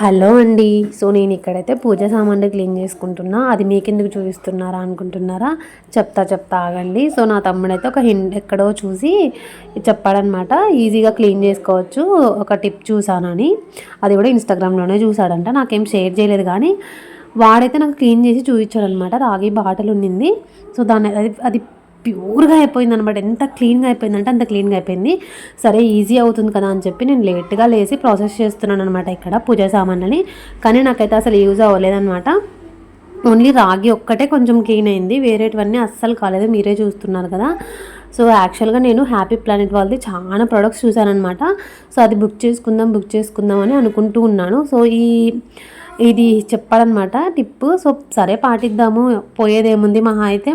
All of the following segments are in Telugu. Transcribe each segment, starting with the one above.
హలో అండి. సో నేను ఇక్కడైతే పూజ సామాన్లు క్లీన్ చేసుకుంటున్నా. అది మీకెందుకు చూపిస్తున్నారా అనుకుంటున్నారా? చెప్తా ఆగండి. సో నా తమ్ముడైతే ఒక హింట్ ఎక్కడో చూసి చెప్పాడనమాట. ఈజీగా క్లీన్ చేసుకోవచ్చు ఒక టిప్ చూసానని. అది కూడా ఇన్స్టాగ్రామ్లోనే చూసాడంట. నాకేం షేర్ చేయలేదు కానీ వాడైతే నాకు క్లీన్ చేసి చూపించాడనమాట. రాగి బాటలు ఉండింది. సో దాన్ని అది ప్యూర్గా అయిపోయింది అనమాట. ఎంత క్లీన్గా అయిపోయిందంటే అంత క్లీన్గా అయిపోయింది. సరే ఈజీ అవుతుంది కదా అని చెప్పి నేను లేట్గా లేసి ప్రాసెస్ చేస్తున్నాను అనమాట ఇక్కడ పూజ సామాన్లని. కానీ నాకైతే అసలు యూజ్ అవ్వలేదన్నమాట. ఓన్లీ రాగి ఒక్కటే కొంచెం క్లీన్ అయింది, వేరేటివన్నీ అస్సలు కాలేదు. మీరే చూస్తున్నారు కదా. సో యాక్చువల్గా నేను హ్యాపీ ప్లానెట్ వాళ్ళది చాలా ప్రొడక్ట్స్ చూశానమాట. సో అది బుక్ చేసుకుందాం అని అనుకుంటూ ఉన్నాను. సో ఇది చెప్పాడనమాట టిప్పు. సో సరే పాటిద్దాము, పోయేదేముంది మహా అయితే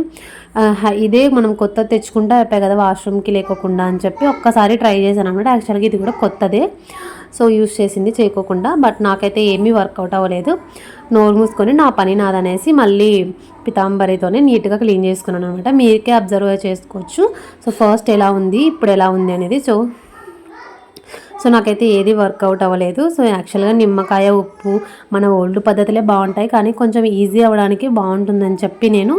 ఇదే మనం కొత్తది తెచ్చుకుంటే అయిపోయి కదా వాష్రూమ్కి లేకోకుండా అని చెప్పి ఒక్కసారి ట్రై చేశాను అనమాట. యాక్చువల్గా ఇది కూడా కొత్తదే, సో యూస్ చేసింది చేయకోకుండా. బట్ నాకైతే ఏమీ వర్కౌట్ అవ్వలేదు. నోరు మూసుకొని నా పని నాదనేసి మళ్ళీ పితాంబరితోనే నీట్గా క్లీన్ చేసుకున్నాను అనమాట. మీకే అబ్జర్వ్ చేసుకోవచ్చు. సో ఫస్ట్ ఎలా ఉంది ఇప్పుడు ఎలా ఉంది అనేది. సో నాకైతే ఏది వర్కౌట్ అవ్వలేదు. సో యాక్చువల్గా నిమ్మకాయ ఉప్పు మన ఓల్డ్ పద్ధతులే బాగుంటాయి, కానీ కొంచెం ఈజీ అవ్వడానికి బాగుంటుందని చెప్పి నేను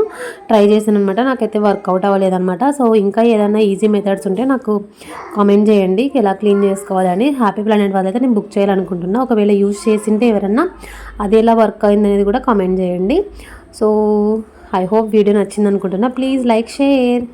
ట్రై చేశాను అనమాట. నాకైతే వర్కౌట్ అవ్వలేదన్నమాట. సో ఇంకా ఏదైనా ఈజీ మెథడ్స్ ఉంటే నాకు కామెంట్ చేయండి ఎలా క్లీన్ చేసుకోవాలని. హ్యాపీ ప్లానెట్ వాళ్ళైతే నేను బుక్ చేయాలనుకుంటున్నా. ఒకవేళ యూజ్ చేసింటే ఎవరన్నా అది ఎలా వర్క్ అయింది అనేది కూడా కామెంట్ చేయండి. సో ఐ హోప్ వీడియో నచ్చింది అనుకుంటున్నా. Please like share.